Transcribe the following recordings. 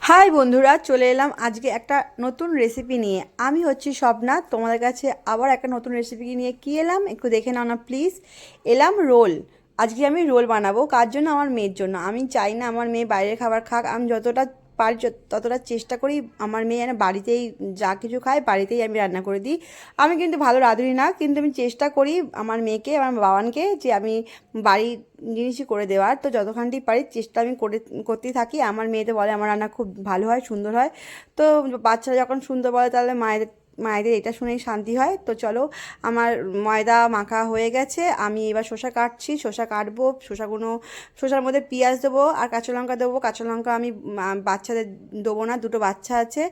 High বন্ধুরা, চলে এলাম আজকে একটা নতুন রেসিপি নিয়ে। আমি হচ্ছি স্বপ্না, তোমাদের কাছে আবার একটা নতুন রেসিপি নিয়ে কি এলাম একটু দেখে নাও না প্লিজ। এলাম রোল। আজকে আমি রোল বানাবো, কার জন্য? আমার মেয়ের জন্য। আমি চাই না আমার মেয়ে বাইরের খাবার খাক, আমি যতটা পারি ততটা চেষ্টা করি আমার মেয়ে যেন বাড়িতেই যা কিছু খায় বাড়িতেই আমি রান্না করে দিই। আমি কিন্তু ভালো রাঁধুনি না, কিন্তু আমি চেষ্টা করি আমার মেয়েকে আমার বাবানকে যে আমি বাড়ির জিনিসই করে দেওয়ার। তো যতখানটি পারি চেষ্টা আমি করতেই থাকি। আমার মেয়ে তো বলে আমার রান্না খুব ভালো হয়, সুন্দর হয়। তো বাচ্চারা যখন সুন্দর বলে তাহলে মায়েদের এটা শুনেই শান্তি হয়। তো চলো, আমার ময়দা মাখা হয়ে গেছে। আমি এবার শসা কাটছি, শসা কাটবো। শসার মধ্যে পেঁয়াজ দেবো আর কাঁচা লঙ্কা দেবো। কাঁচা লঙ্কা আমি বাচ্চাদের দেবো না, দুটো বাচ্চা আছে।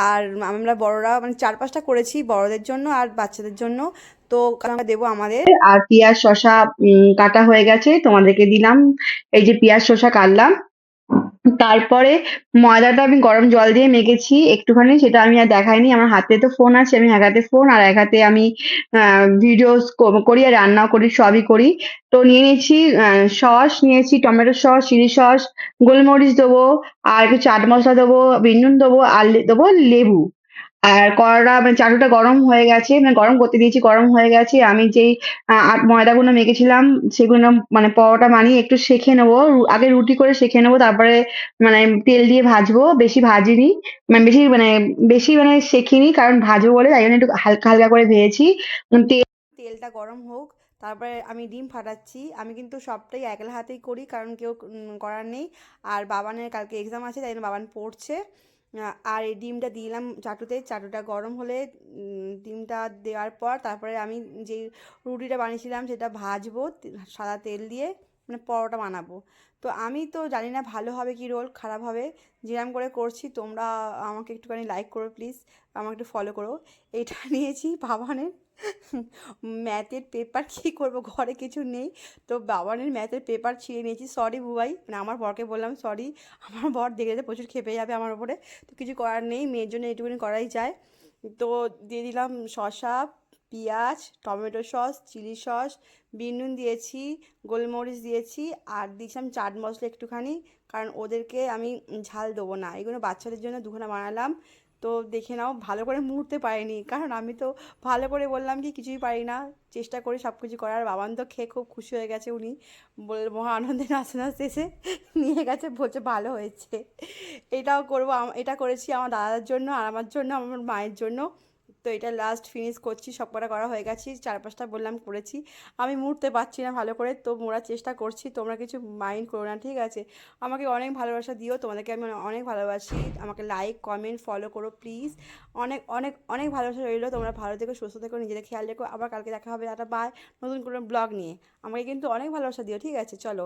আর আমরা বড়রা মানে 4-5টা করেছি বড়দের জন্য আর বাচ্চাদের জন্য। তো কাঁচা লঙ্কা দেবো আমাদের। আর পেঁয়াজ শসা কাটা হয়ে গেছে, তোমাদেরকে দিলাম। এই যে পেঁয়াজ শসা কাটলাম। তারপরে ময়দাটা আমি গরম জল দিয়ে মেখেছি একটুখানি, সেটা আমি আর দেখাইনি। আমার হাতে তো ফোন আছে, আমি এক হাতে ফোন আর এক হাতে আমি ভিডিওস করি আর রান্নাও করি, সবই করি। তো নিয়ে নিয়েছি সস, নিয়েছি টমেটো সস, চিলি সস, গোলমরিচ দেবো, আর একটু চাট মশলা দেবো, বিন নুন দেবো, আর দেবো লেবু। আর কড়া মানে চাটুটা গরম হয়ে গেছে, মানে গরম করতে দিয়েছি, গরম হয়ে গেছে। আমি যেই ময়দাগুলো মেখেছিলাম সেগুলো মানে পরোটা বানিয়ে একটু সেঁকে নেবো। আগে রুটি করে সেঁকে নেবো, তারপরে মানে তেল দিয়ে ভাজবো। বেশি ভাজিনি, বেশি সেঁকিনি, কারণ ভাজবো বলে, তাই জন্য একটু হালকা হালকা করে ভেজেছি। তেলটা গরম হোক, তারপরে আমি ডিম ফাটাচ্ছি। আমি কিন্তু সবটাই একলা হাতেই করি, কারণ কেউ করার নেই। আর বাবানের কালকে এক্সাম আছে, তাই জন্য বাবান পড়ছে। আর এই ডিমটা দিলাম চাটুতে, চাটুটা গরম হলে ডিমটা দেওয়ার পর তারপরে আমি যেই রুটিটা বানিয়েছিলাম সেটা ভাজবো সাদা তেল দিয়ে, মানে পরোটা বানাবো। তো আমি তো জানি না ভালো হবে কি রোল, খারাপ হবে। যেরকম করে করছি তোমরা আমাকে একটুখানি লাইক করো প্লিজ, আমাকে একটু ফলো করো। এটা নিয়েছি বাবানের ম্যাথের পেপার। কী করবো, ঘরে কিছু নেই। তো বাবানের ম্যাথের পেপার ছিঁড়ে নিয়েছি। সরি বুবাই, মানে আমার বরকে বললাম সরি। আমার বর দেখে যেতে প্রচুর খেপে যাবে আমার ওপরে। তো কিছু করার নেই, মেয়ের জন্য এইটুকুনি করাই যায়। তো দিয়ে দিলাম শসা, পেঁয়াজ, টমেটো সস, চিলি সস, বিন নুন দিয়েছি, গোলমরিচ দিয়েছি, আর দিয়েছিলাম চাট মশলা একটুখানি, কারণ ওদেরকে আমি ঝাল দেবো না। এগুলো বাচ্চাদের জন্য দুখানা বানালাম। তো দেখে নাও, ভালো করে মুড়তে পারিনি, কারণ আমি তো ভালো করে বললাম কি কিছুই পারি না। চেষ্টা করি সব কিছু করার। বাবান তো খেয়ে খুব খুশি হয়ে গেছে, উনি বলে মহা আনন্দে নাচতে নাচতে এসে নিয়ে গেছে, বলছে ভালো হয়েছে। এটাও করবো, এটা করেছি আমার দাদার জন্য আর আমার জন্য, আমার মায়ের জন্য। তো এটা লাস্ট ফিনিশ করছি, সব কটা করা হয়ে গেছি, 4-5টা বললাম করেছি। আমি মুড়তে পারছি না ভালো করে, তো মোড়ার চেষ্টা করছি। তোমরা কিছু মাইন্ড করো না, ঠিক আছে? আমাকে অনেক ভালোবাসা দিও, তোমাদেরকে আমি অনেক ভালোবাসি। আমাকে লাইক কমেন্ট ফলো করো প্লিজ। অনেক অনেক অনেক ভালোবাসা রইলো। তোমরা ভালো থেকো, সুস্থ থেকো, নিজেদের খেয়াল রেখো। আবার কালকে দেখা হবে একটা নতুন কোনো ব্লগ নিয়ে। আমাকে কিন্তু অনেক ভালোবাসা দিও, ঠিক আছে? চলো।